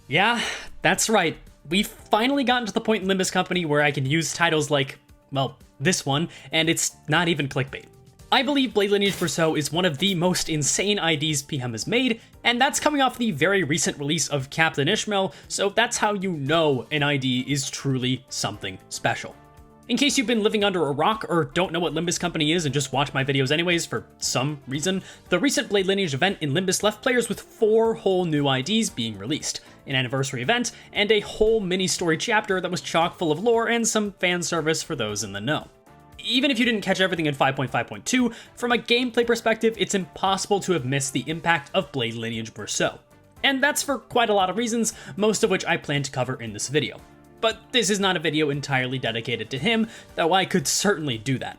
Yeah, that's right. We've finally gotten to the point in Limbus Company where I can use titles like, well, this one, and it's not even clickbait. I believe Blade Lineage Meursault is one of the most insane IDs PM has made, and that's coming off the very recent release of Captain Ishmael, so that's how you know an ID is truly something special. In case you've been living under a rock or don't know what Limbus Company is and just watch my videos anyways for some reason, the recent Blade Lineage event in Limbus left players with 4 whole new IDs being released, an anniversary event, and a whole mini-story chapter that was chock full of lore and some fan service for those in the know. Even if you didn't catch everything in 5.5.2, from a gameplay perspective, it's impossible to have missed the impact of Blade Lineage Meursault. And that's for quite a lot of reasons, most of which I plan to cover in this video. But this is not a video entirely dedicated to him, though I could certainly do that.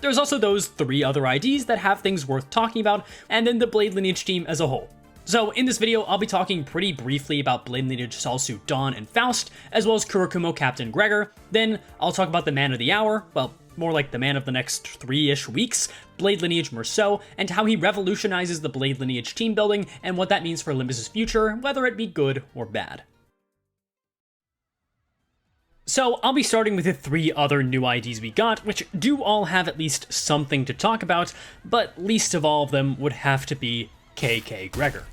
There's also those 3 other IDs that have things worth talking about, and then the Blade Lineage team as a whole. So in this video, I'll be talking pretty briefly about Blade Lineage Salsu Dawn and Faust, as well as Kurikumo Captain Gregor. Then I'll talk about the man of the hour, well, more like the man of the next 3-ish weeks, Blade Lineage Meursault, and how he revolutionizes the Blade Lineage team building and what that means for Limbus' future, whether it be good or bad. So I'll be starting with the 3 other new IDs we got, which do all have at least something to talk about, but least of all of them would have to be KK Gregor.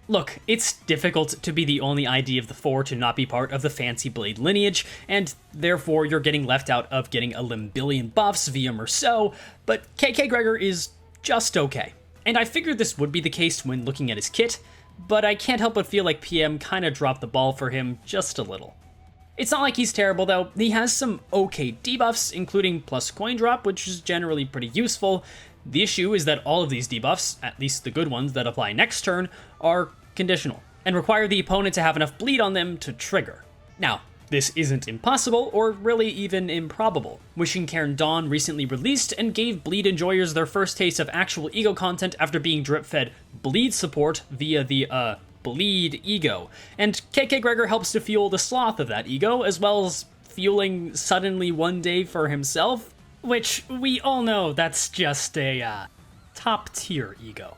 Look, it's difficult to be the only ID of the 4 to not be part of the fancy Blade lineage, and therefore you're getting left out of getting a limbillion buffs via Meursault, but KK Gregor is just okay. And I figured this would be the case when looking at his kit, but I can't help but feel like PM kinda dropped the ball for him just a little. It's not like he's terrible though, he has some okay debuffs, including plus coin drop, which is generally pretty useful. The issue is that all of these debuffs, at least the good ones that apply next turn, are conditional, and require the opponent to have enough bleed on them to trigger. Now, this isn't impossible, or really even improbable. Wishing Cairn Dawn recently released and gave bleed enjoyers their first taste of actual ego content after being drip-fed bleed support via the, bleed ego, and KK Gregor helps to fuel the sloth of that ego, as well as fueling suddenly one day for himself, which we all know that's just a, top-tier ego.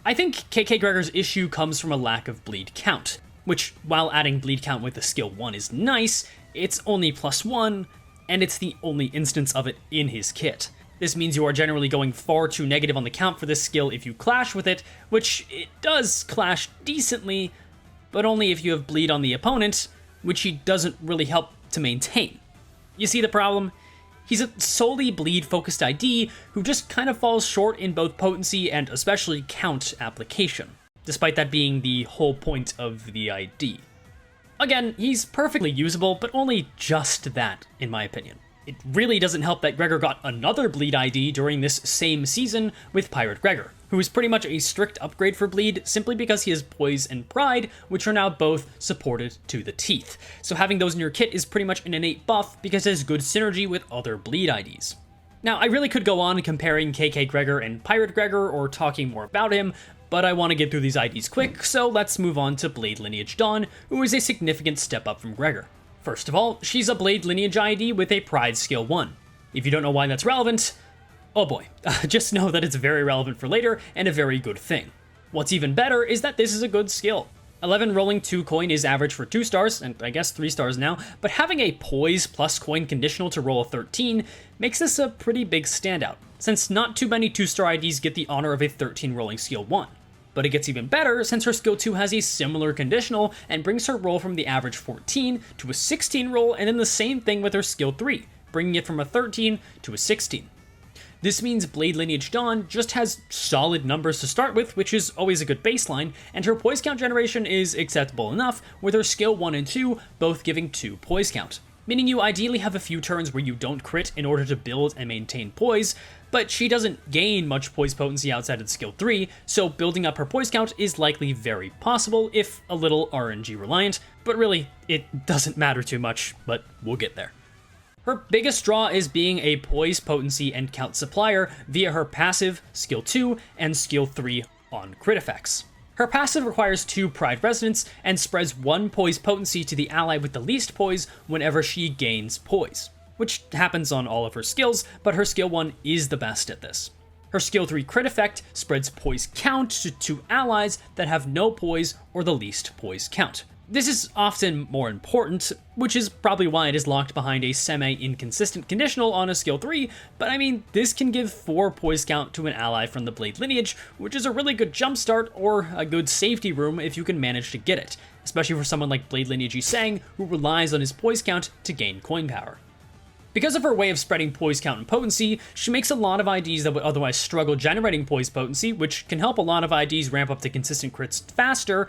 I think KK Gregor's issue comes from a lack of bleed count, which, while adding bleed count with the skill 1 is nice, it's only +1, and it's the only instance of it in his kit. This means you are generally going far too negative on the count for this skill if you clash with it, which it does clash decently, but only if you have bleed on the opponent, which he doesn't really help to maintain. You see the problem? He's a solely bleed-focused ID who just kind of falls short in both potency and especially count application, despite that being the whole point of the ID. Again, he's perfectly usable, but only just that, in my opinion. It really doesn't help that Gregor got another bleed ID during this same season with Pirate Gregor, who is pretty much a strict upgrade for bleed simply because he has Poise and Pride, which are now both supported to the teeth. So having those in your kit is pretty much an innate buff because it has good synergy with other bleed IDs. Now, I really could go on comparing KK Gregor and Pirate Gregor or talking more about him, but I want to get through these IDs quick, so let's move on to Blade Lineage Dawn, who is a significant step up from Gregor. First of all, she's a Blade Lineage ID with a Pride skill 1. If you don't know why that's relevant, oh boy, just know that it's very relevant for later and a very good thing. What's even better is that this is a good skill. 11 rolling 2 coin is average for 2 stars, and I guess 3 stars now, but having a Poise plus coin conditional to roll a 13 makes this a pretty big standout, since not too many 2-star IDs get the honor of a 13 rolling skill 1. But it gets even better since her skill 2 has a similar conditional and brings her roll from the average 14 to a 16 roll, and then the same thing with her skill 3, bringing it from a 13 to a 16. This means Blade Lineage Dawn just has solid numbers to start with, which is always a good baseline, and her poise count generation is acceptable enough, with her skill 1 and 2 both giving 2 poise count. Meaning you ideally have a few turns where you don't crit in order to build and maintain poise, but she doesn't gain much poise potency outside of skill 3, so building up her poise count is likely very possible, if a little RNG reliant, but really, it doesn't matter too much, but we'll get there. Her biggest draw is being a poise potency and count supplier via her passive, skill 2, and skill 3 on crit effects. Her passive requires 2 Pride Resonance and spreads 1 poise potency to the ally with the least poise whenever she gains poise, which happens on all of her skills, but her skill 1 is the best at this. Her skill 3 crit effect spreads poise count to 2 allies that have no poise or the least poise count, This is often more important, which is probably why it is locked behind a semi-inconsistent conditional on a skill 3, but I mean, this can give 4 poise count to an ally from the Blade lineage, which is a really good jumpstart or a good safety room if you can manage to get it, especially for someone like Blade lineage Sang, who relies on his poise count to gain coin power. Because of her way of spreading poise count and potency, she makes a lot of IDs that would otherwise struggle generating poise potency, which can help a lot of IDs ramp up to consistent crits faster,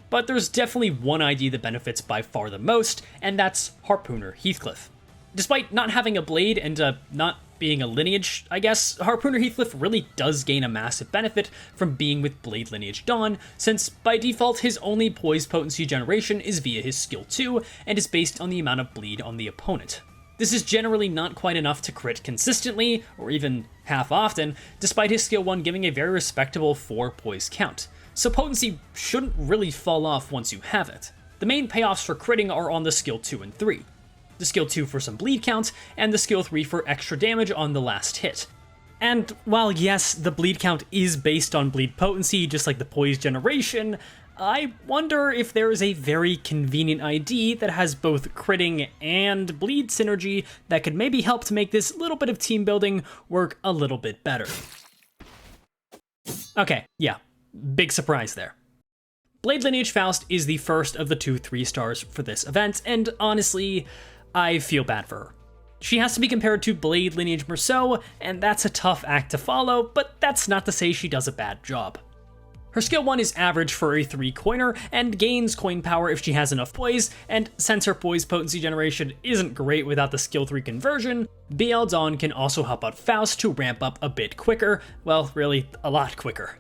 but there's definitely one ID that benefits by far the most, and that's Harpooner Heathcliff. Despite not having a blade and not being a lineage, I guess, Harpooner Heathcliff really does gain a massive benefit from being with Blade lineage Dawn, since by default his only poise potency generation is via his skill 2, and is based on the amount of bleed on the opponent. This is generally not quite enough to crit consistently, or even half often, despite his skill 1 giving a very respectable 4 poise count. So potency shouldn't really fall off once you have it. The main payoffs for critting are on the skill 2 and 3. The skill 2 for some bleed count, and the skill 3 for extra damage on the last hit. And while yes, the bleed count is based on bleed potency, just like the poise generation, I wonder if there is a very convenient ID that has both critting and bleed synergy that could maybe help to make this little bit of team building work a little bit better. Okay, yeah. Big surprise there. Blade Lineage Faust is the first of the 2 3-stars for this event, and honestly, I feel bad for her. She has to be compared to Blade Lineage Meursault, and that's a tough act to follow, but that's not to say she does a bad job. Her skill 1 is average for a 3-coiner, and gains coin power if she has enough poise, and since her poise potency generation isn't great without the skill 3 conversion, BL Dawn can also help out Faust to ramp up a bit quicker, well, really, a lot quicker.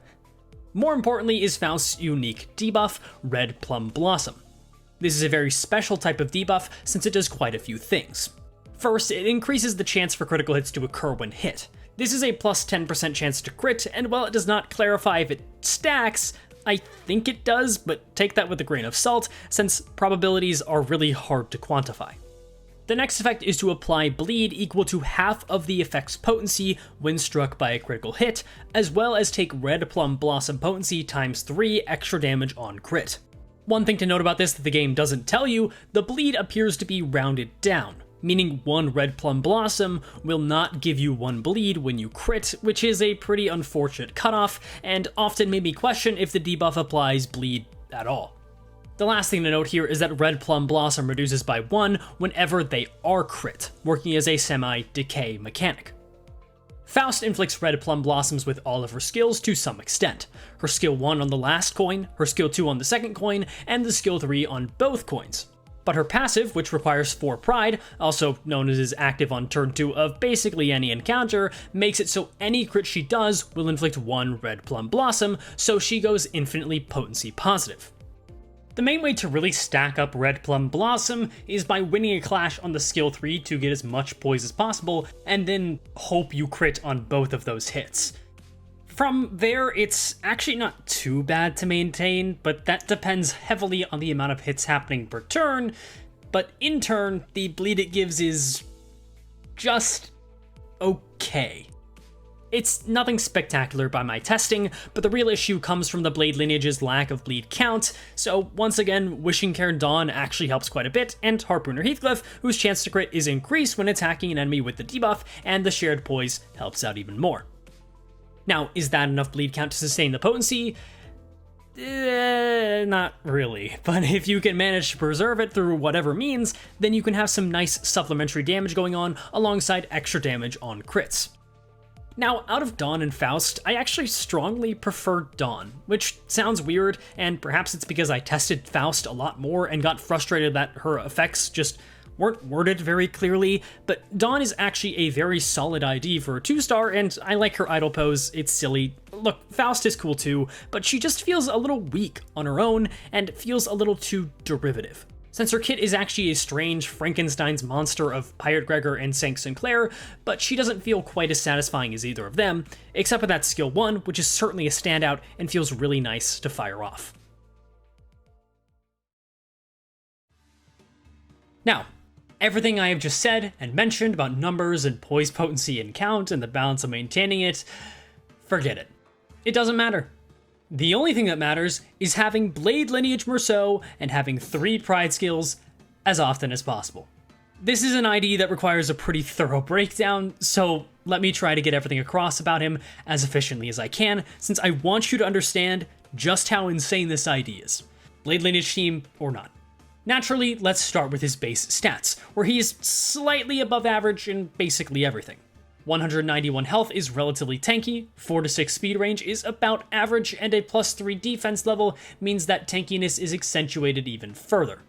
More importantly is Faust's unique debuff, Red Plum Blossom. This is a very special type of debuff since it does quite a few things. First, it increases the chance for critical hits to occur when hit. This is a plus 10% chance to crit, and while it does not clarify if it stacks, I think it does, but take that with a grain of salt, since probabilities are really hard to quantify. The next effect is to apply bleed equal to half of the effect's potency when struck by a critical hit, as well as take Red Plum Blossom potency times 3 extra damage on crit. One thing to note about this that the game doesn't tell you, the bleed appears to be rounded down, meaning 1 Red Plum Blossom will not give you 1 bleed when you crit, which is a pretty unfortunate cutoff, and often made me question if the debuff applies bleed at all. The last thing to note here is that Red Plum Blossom reduces by 1 whenever they are crit, working as a semi-decay mechanic. Faust inflicts Red Plum Blossoms with all of her skills to some extent. Her skill 1 on the last coin, her skill 2 on the second coin, and the skill 3 on both coins. But her passive, which requires 4 Pride, also known as is active on turn 2 of basically any encounter, makes it so any crit she does will inflict 1 Red Plum Blossom, so she goes infinitely potency positive. The main way to really stack up Red Plum Blossom is by winning a clash on the skill 3 to get as much poise as possible, and then hope you crit on both of those hits. From there, it's actually not too bad to maintain, but that depends heavily on the amount of hits happening per turn, but in turn, the bleed it gives is just okay. It's nothing spectacular by my testing, but the real issue comes from the Blade lineage's lack of bleed count, so once again, Wishing Cairn Dawn actually helps quite a bit, and Harpooner Heathcliff, whose chance to crit is increased when attacking an enemy with the debuff, and the shared poise helps out even more. Now, is that enough bleed count to sustain the potency? Not really, but if you can manage to preserve it through whatever means, then you can have some nice supplementary damage going on alongside extra damage on crits. Now, out of Dawn and Faust, I actually strongly prefer Dawn, which sounds weird, and perhaps it's because I tested Faust a lot more and got frustrated that her effects just weren't worded very clearly, but Dawn is actually a very solid ID for a 2-star, and I like her idle pose, it's silly. Look, Faust is cool too, but she just feels a little weak on her own, and feels a little too derivative. Since her kit is actually a strange Frankenstein's monster of Pirate Gregor and Sank Sinclair, but she doesn't feel quite as satisfying as either of them, except for that skill 1, which is certainly a standout and feels really nice to fire off. Now, everything I have just said and mentioned about numbers and poise potency and count and the balance of maintaining it, forget it. It doesn't matter. The only thing that matters is having Blade Lineage Meursault and having 3 Pride skills as often as possible. This is an ID that requires a pretty thorough breakdown, so let me try to get everything across about him as efficiently as I can, since I want you to understand just how insane this ID is. Blade Lineage team or not. Naturally, let's start with his base stats, where he is slightly above average in basically everything. 191 health is relatively tanky, 4 to 6 speed range is about average, and a +3 defense level means that tankiness is accentuated even further.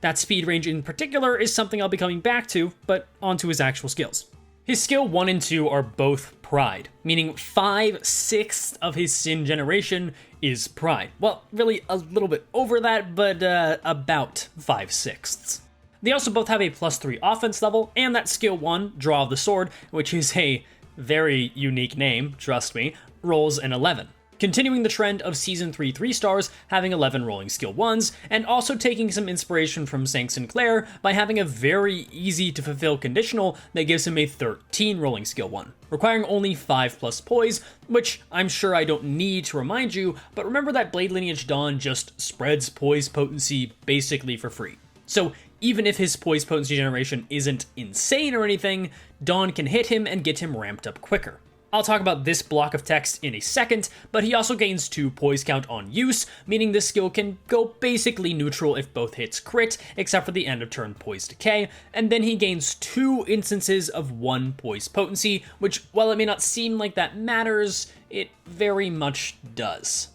That speed range in particular is something I'll be coming back to, but onto his actual skills. His skill 1 and 2 are both Pride, meaning 5/6 of his Sin generation is Pride. Well, really a little bit over that, but about 5/6. They also both have a +3 offense level, and that skill 1, Draw of the Sword, which is a very unique name, trust me, rolls an 11. Continuing the trend of Season 3 3-stars having 11 rolling skill 1s, and also taking some inspiration from St. Sinclair by having a very easy to fulfill conditional that gives him a 13 rolling skill 1, requiring only 5+ poise, which I'm sure I don't need to remind you, but remember that Blade Lineage Dawn just spreads poise potency basically for free. So even if his poise potency generation isn't insane or anything, Dawn can hit him and get him ramped up quicker. I'll talk about this block of text in a second, but he also gains 2 poise count on use, meaning this skill can go basically neutral if both hits crit, except for the end of turn poise decay, and then he gains 2 instances of 1 poise potency, which, while it may not seem like that matters, it very much does.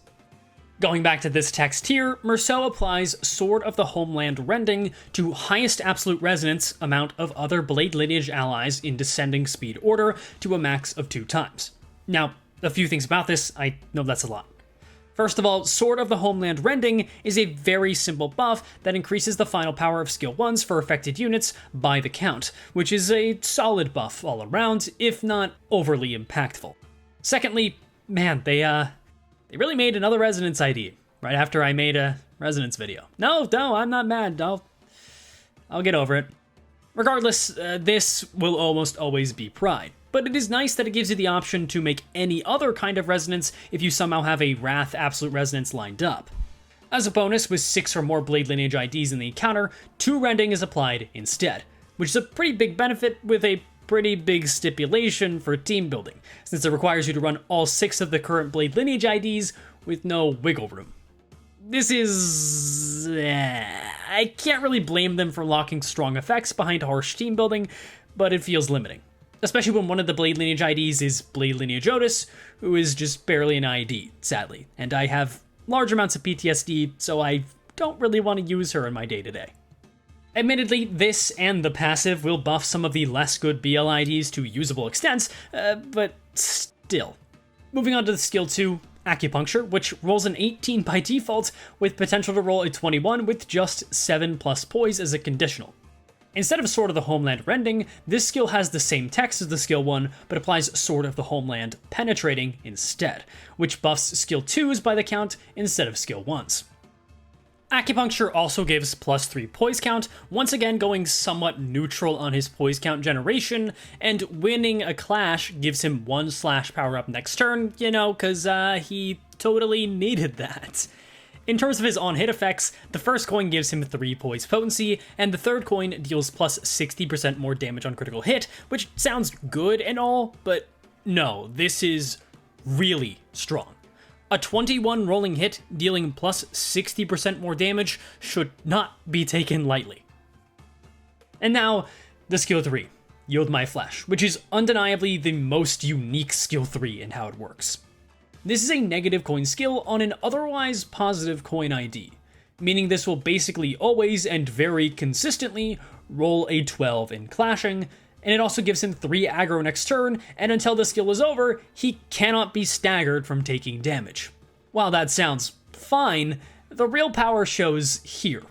Going back to this text here, Meursault applies Sword of the Homeland Rending to highest absolute resonance amount of other Blade Lineage allies in descending speed order to a max of 2 times. Now, a few things about this, I know that's a lot. First of all, Sword of the Homeland Rending is a very simple buff that increases the final power of skill 1s for affected units by the count, which is a solid buff all around, if not overly impactful. Secondly, man, they really made another Resonance ID right after I made a Resonance video. No, I'm not mad. I'll get over it. Regardless, this will almost always be Pride, but it is nice that it gives you the option to make any other kind of Resonance if you somehow have a Wrath Absolute Resonance lined up. As a bonus, with 6 or more Blade Lineage IDs in the encounter, 2 Rending is applied instead, which is a pretty big benefit with a pretty big stipulation for team building, since it requires you to run all 6 of the current Blade Lineage IDs with no wiggle room. This is... I can't really blame them for locking strong effects behind harsh team building, but it feels limiting. Especially when one of the Blade Lineage IDs is Blade Lineage Otis, who is just barely an ID, sadly, and I have large amounts of PTSD, so I don't really want to use her in my day-to-day. Admittedly, this and the passive will buff some of the less good BL IDs to usable extents, but still. Moving on to the skill 2, Acupuncture, which rolls an 18 by default, with potential to roll a 21 with just 7+ poise as a conditional. Instead of Sword of the Homeland Rending, this skill has the same text as the skill 1, but applies Sword of the Homeland Penetrating instead, which buffs skill 2s by the count instead of skill 1s. Acupuncture also gives +3 poise count, once again going somewhat neutral on his poise count generation, and winning a clash gives him 1/ power up next turn, cause he totally needed that. In terms of his on-hit effects, the first coin gives him 3 poise potency, and the third coin deals +60% more damage on critical hit, which sounds good and all, but no, this is really strong. A 21 rolling hit dealing +60% more damage should not be taken lightly. And now, the skill 3, Yield My Flesh, which is undeniably the most unique skill 3 in how it works. This is a negative coin skill on an otherwise positive coin ID, meaning this will basically always and very consistently roll a 12 in clashing, and it also gives him 3 aggro next turn, and until the skill is over, he cannot be staggered from taking damage. While that sounds fine, the real power shows here.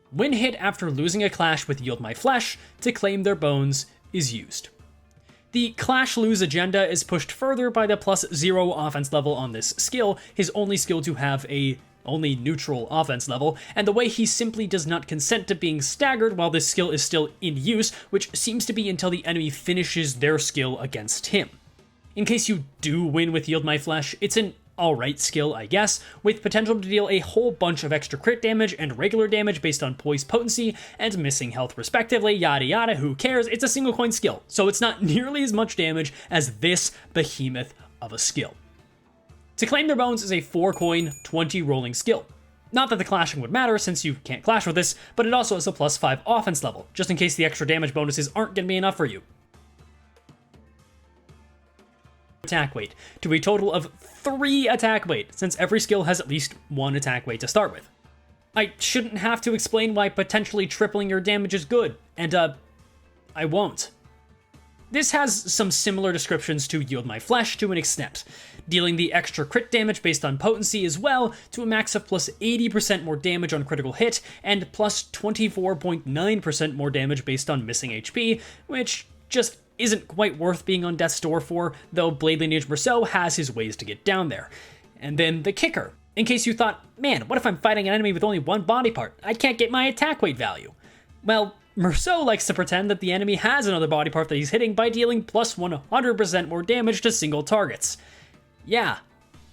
When hit after losing a clash with Yield My Flesh, to claim their bones is used. The clash lose agenda is pushed further by the +0 offense level on this skill, his only skill to have a only neutral offense level, and the way he simply does not consent to being staggered while this skill is still in use, which seems to be until the enemy finishes their skill against him. In case you do win with Yield My Flesh, it's an alright skill, I guess, with potential to deal a whole bunch of extra crit damage and regular damage based on poise potency and missing health respectively, yada yada, who cares, it's a single coin skill, so it's not nearly as much damage as this behemoth of a skill. To claim their bones is a 4 coin, 20 rolling skill. Not that the clashing would matter since you can't clash with this, but it also has a plus 5 offense level, just in case the extra damage bonuses aren't going to be enough for you. Attack weight, to a total of 3 attack weight, since every skill has at least 1 attack weight to start with. I shouldn't have to explain why potentially tripling your damage is good, and I won't. This has some similar descriptions to Yield My Flesh to an extent, dealing the extra crit damage based on potency as well to a max of plus 80% more damage on critical hit and plus 24.9% more damage based on missing HP, which just isn't quite worth being on death's door for, though Blade Lineage Meursault has his ways to get down there. And then the kicker. In case you thought, man, what if I'm fighting an enemy with only 1 body part? I can't get my attack weight value. Well, Meursault likes to pretend that the enemy has another body part that he's hitting by dealing plus 100% more damage to single targets. Yeah,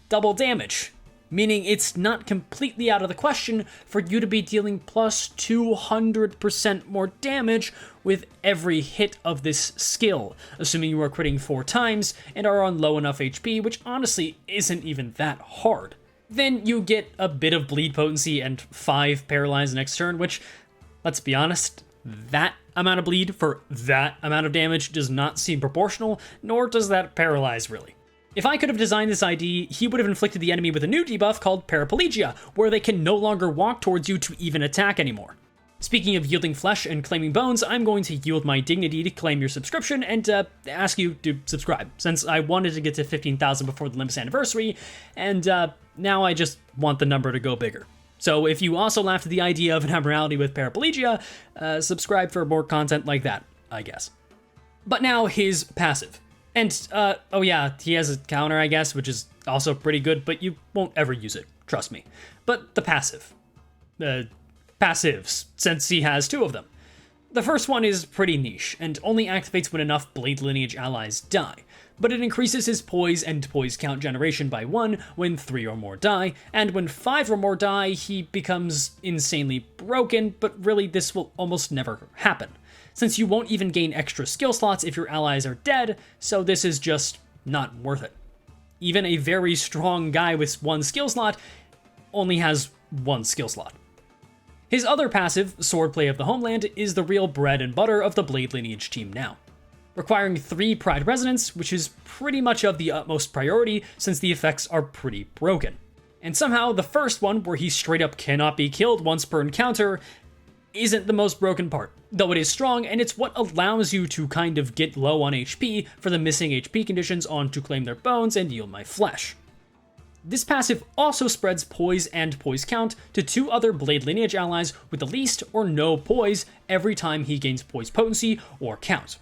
double damage. Meaning it's not completely out of the question for you to be dealing plus 200% more damage with every hit of this skill, assuming you are critting 4 times and are on low enough HP, which honestly isn't even that hard. Then you get a bit of bleed potency and 5 paralyze next turn, which, let's be honest, that amount of bleed for that amount of damage does not seem proportional, nor does that paralyze really. If I could have designed this ID, he would have inflicted the enemy with a new debuff called Paraplegia, where they can no longer walk towards you to even attack anymore. Speaking of yielding flesh and claiming bones, I'm going to yield my dignity to claim your subscription and ask you to subscribe, since I wanted to get to 15,000 before the Limbus anniversary, and now I just want the number to go bigger. So if you also laughed at the idea of an abnormality with Paraplegia, subscribe for more content like that, I guess. But now his passive. And, oh yeah, he has a counter, I guess, which is also pretty good, but you won't ever use it, trust me. But the passive. Passives, since he has 2 of them. The first one is pretty niche, and only activates when enough Blade Lineage allies die, but it increases his poise and poise count generation by 1 when 3 or more die, and when 5 or more die, he becomes insanely broken, but really this will almost never happen, since you won't even gain extra skill slots if your allies are dead, so this is just not worth it. Even a very strong guy with 1 skill slot only has 1 skill slot. His other passive, Swordplay of the Homeland, is the real bread and butter of the Blade Lineage team now, requiring 3 Pride Resonance, which is pretty much of the utmost priority since the effects are pretty broken. And somehow the first one, where he straight up cannot be killed once per encounter, isn't the most broken part, though it is strong, and it's what allows you to kind of get low on HP for the missing HP conditions on to claim their bones and yield my flesh. This passive also spreads poise and poise count to 2 other Blade Lineage allies with the least or no poise every time he gains poise potency or count.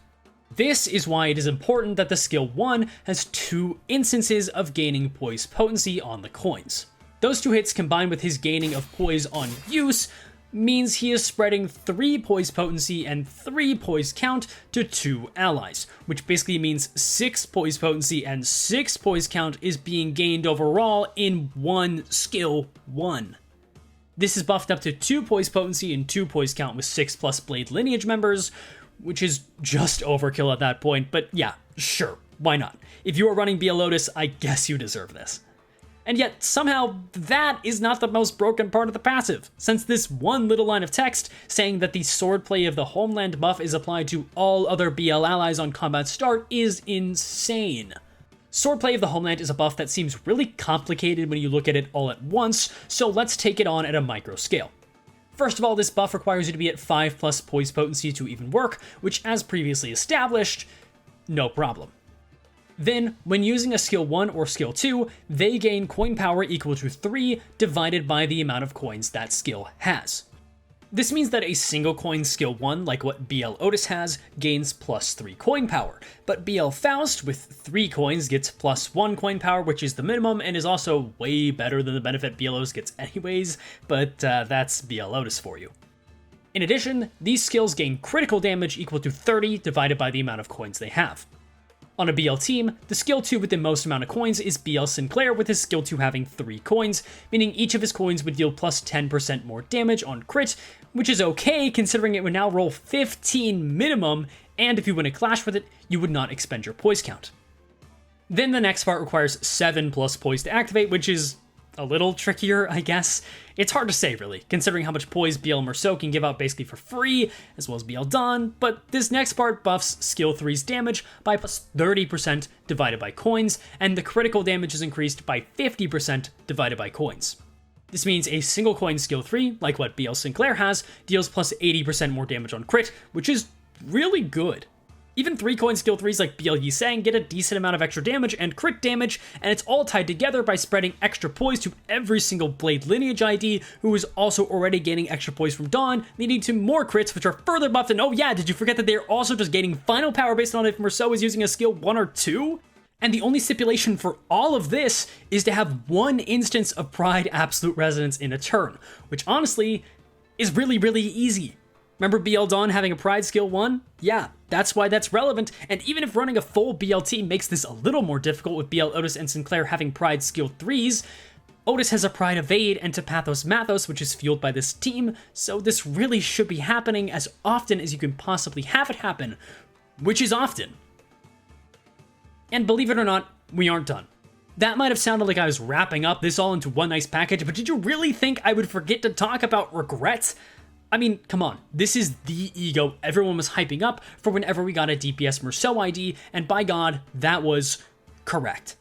This is why it is important that the skill 1 has 2 instances of gaining poise potency on the coins. Those 2 hits combined with his gaining of poise on use means he is spreading 3 poise potency and 3 poise count to 2 allies, which basically means 6 poise potency and 6 poise count is being gained overall in one skill 1. This is buffed up to 2 poise potency and 2 poise count with 6 plus Blade Lineage members, which is just overkill at that point, but yeah, sure, why not? If you are running BL Lotus, I guess you deserve this. And yet, somehow, that is not the most broken part of the passive, since this one little line of text saying that the Swordplay of the Homeland buff is applied to all other BL allies on combat start is insane. Swordplay of the Homeland is a buff that seems really complicated when you look at it all at once, so let's take it on at a micro scale. First of all, this buff requires you to be at 5 plus poise potency to even work, which, as previously established, no problem. Then, when using a skill 1 or skill 2, they gain coin power equal to 3 divided by the amount of coins that skill has. This means that a single coin skill 1, like what BL Otis has, gains plus 3 coin power, but BL Faust with 3 coins gets plus 1 coin power, which is the minimum and is also way better than the benefit BL Otis gets anyways, but that's BL Otis for you. In addition, these skills gain critical damage equal to 30 divided by the amount of coins they have. On a BL team, the skill 2 with the most amount of coins is BL Sinclair, with his skill 2 having 3 coins, meaning each of his coins would deal plus 10% more damage on crit, which is okay considering it would now roll 15 minimum, and if you win a clash with it, you would not expend your poise count. Then the next part requires 7 plus poise to activate, which is a little trickier, I guess. It's hard to say, really, considering how much poise BL Meursault can give out basically for free, as well as BL Dawn, but this next part buffs skill 3's damage by plus 30% divided by coins, and the critical damage is increased by 50% divided by coins. This means a single coin skill 3, like what BL Sinclair has, deals plus 80% more damage on crit, which is really good. Even 3-coin skill 3s like BL Yisang get a decent amount of extra damage and crit damage, and it's all tied together by spreading extra poise to every single Blade Lineage ID, who is also already gaining extra poise from Dawn, leading to more crits, which are further buffed. And oh yeah, did you forget that they're also just gaining final power based on if Meursault is using a skill 1 or 2? And the only stipulation for all of this is to have 1 instance of Pride Absolute Resonance in a turn, which honestly is really, really easy. Remember BL Dawn having a Pride skill 1? Yeah, that's why that's relevant, and even if running a full BL team makes this a little more difficult with BL Otis and Sinclair having Pride skill 3s, Otis has a Pride Evade and Tapathos Mathos, which is fueled by this team, so this really should be happening as often as you can possibly have it happen, which is often. And believe it or not, we aren't done. That might have sounded like I was wrapping up this all into one nice package, but did you really think I would forget to talk about regret? I mean, come on, this is the ego everyone was hyping up for whenever we got a DPS Meursault ID, and by God, that was correct.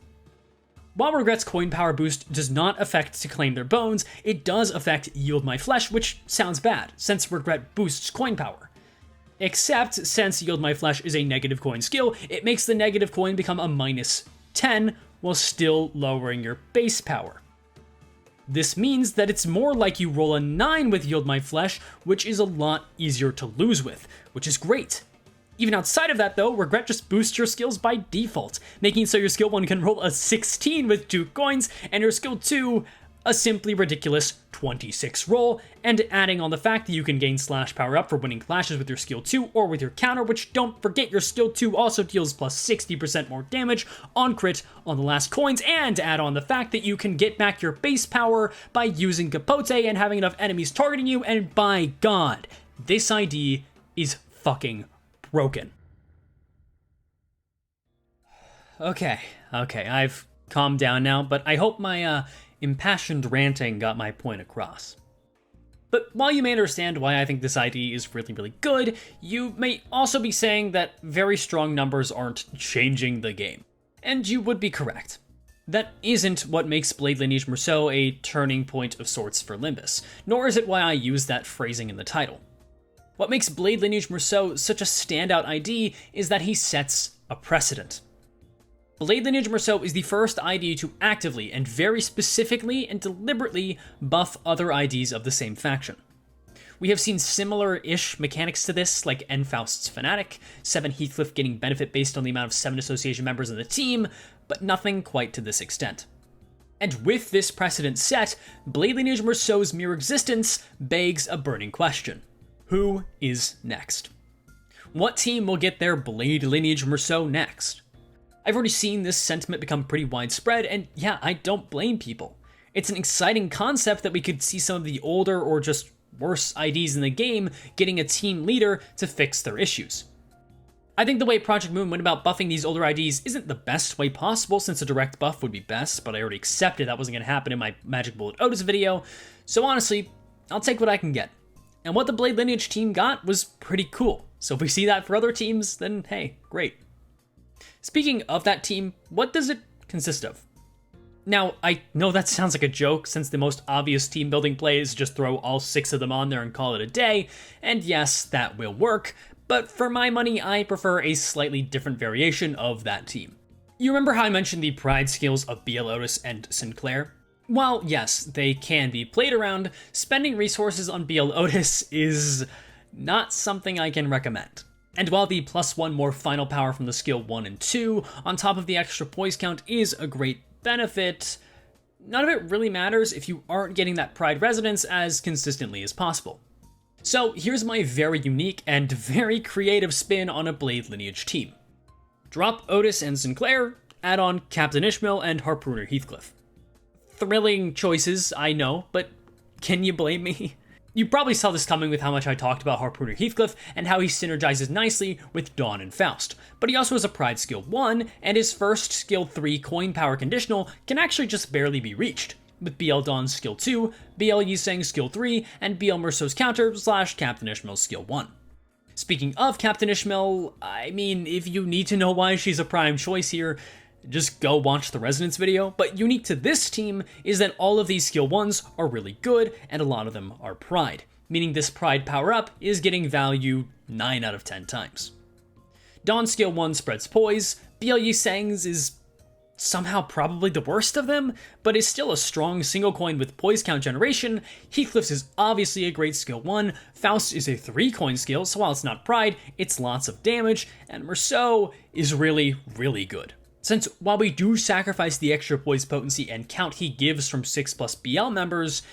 While Regret's coin power boost does not affect To Claim Their Bones, it does affect Yield My Flesh, which sounds bad, since Regret boosts coin power. Except, since Yield My Flesh is a negative coin skill, it makes the negative coin become a minus 10, while still lowering your base power. This means that it's more like you roll a 9 with Yield My Flesh, which is a lot easier to lose with, which is great. Even outside of that though, Regret just boosts your skills by default, making so your skill 1 can roll a 16 with 2 coins, and your skill 2 a simply ridiculous 26 roll, and adding on the fact that you can gain slash power up for winning clashes with your skill 2 or with your counter, which don't forget your skill 2 also deals plus 60% more damage on crit on the last coins, and add on the fact that you can get back your base power by using Capote and having enough enemies targeting you, and by God, this ID is fucking broken. Okay, I've calmed down now, but I hope my impassioned ranting got my point across. But while you may understand why I think this ID is really, really good, you may also be saying that very strong numbers aren't changing the game. And you would be correct. That isn't what makes Blade Lineage Meursault a turning point of sorts for Limbus, nor is it why I use that phrasing in the title. What makes Blade Lineage Meursault such a standout ID is that he sets a precedent. Blade Lineage Meursault is the first ID to actively and very specifically and deliberately buff other IDs of the same faction. We have seen similar-ish mechanics to this, like Enfaust's Fanatic, 7 Heathcliff getting benefit based on the amount of 7 association members in the team, but nothing quite to this extent. And with this precedent set, Blade Lineage Meursault's mere existence begs a burning question. Who is next? What team will get their Blade Lineage Meursault next? I've already seen this sentiment become pretty widespread, and yeah, I don't blame people. It's an exciting concept that we could see some of the older or just worse IDs in the game getting a team leader to fix their issues. I think the way Project Moon went about buffing these older IDs isn't the best way possible, since a direct buff would be best, but I already accepted that wasn't going to happen in my Magic Bullet Otis video, so honestly, I'll take what I can get. And what the Blade Lineage team got was pretty cool, so if we see that for other teams, then hey, great. Speaking of that team, what does it consist of? Now, I know that sounds like a joke, since the most obvious team building play is just throw all 6 of them on there and call it a day, and yes, that will work, but for my money, I prefer a slightly different variation of that team. You remember how I mentioned the pride skills of BL Otis and Sinclair? While yes, they can be played around, spending resources on BL Otis is not something I can recommend. And while the +1 more final power from the skill 1 and 2, on top of the extra poise count, is a great benefit, none of it really matters if you aren't getting that pride resonance as consistently as possible. So here's my very unique and very creative spin on a Blade Lineage team. Drop Otis and Sinclair, add on Captain Ishmael and Harpooner Heathcliff. Thrilling choices, I know, but can you blame me? You probably saw this coming with how much I talked about Harpooner Heathcliff and how he synergizes nicely with Dawn and Faust, but he also has a Pride skill 1, and his first skill 3 coin power conditional can actually just barely be reached, with BL Dawn's skill 2, BL Yiseng's skill 3, and BL Meursault's counter / Captain Ishmael's skill 1. Speaking of Captain Ishmael, I mean, if you need to know why she's a prime choice here, just go watch the Resonance video, but unique to this team is that all of these skill 1s are really good, and a lot of them are Pride, meaning this Pride power-up is getting value 9 out of 10 times. Dawn's skill 1 spreads poise, BL Yiseng's is somehow probably the worst of them, but is still a strong single coin with poise count generation. Heathcliff's is obviously a great skill 1, Faust is a 3 coin skill, so while it's not Pride, it's lots of damage, and Meursault is really, really good. Since while we do sacrifice the extra poise potency and count he gives from 6+ BL members,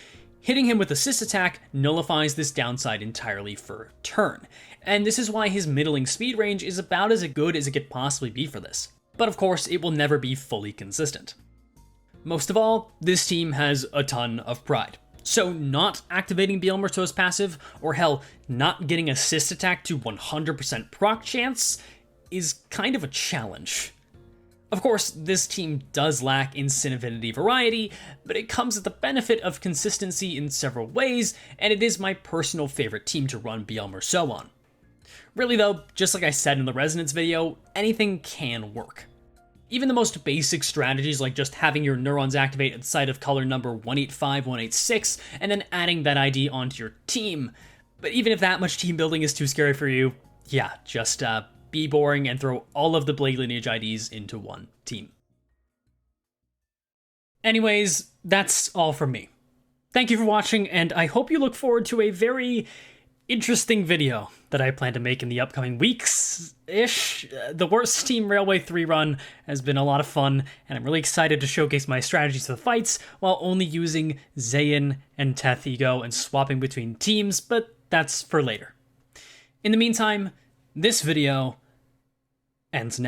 hitting him with assist attack nullifies this downside entirely for turn, and this is why his middling speed range is about as good as it could possibly be for this. But of course, it will never be fully consistent. Most of all, this team has a ton of Pride. So not activating BL Meursault's passive, or hell, not getting assist attack to 100% proc chance, is kind of a challenge. Of course, this team does lack in Sin Affinity variety, but it comes at the benefit of consistency in several ways, and it is my personal favorite team to run BL Meursault on. Really though, just like I said in the Resonance video, anything can work. Even the most basic strategies like just having your neurons activate at the sight of color number 185186 and then adding that ID onto your team. But even if that much team building is too scary for you, yeah, just be boring and throw all of the Blade Lineage IDs into one team. Anyways, that's all from me. Thank you for watching, and I hope you look forward to a very interesting video that I plan to make in the upcoming weeks-ish. The Worst Team Railway 3 run has been a lot of fun, and I'm really excited to showcase my strategies for the fights while only using Zayn and Teth Ego and swapping between teams, but that's for later. In the meantime, this video ends now.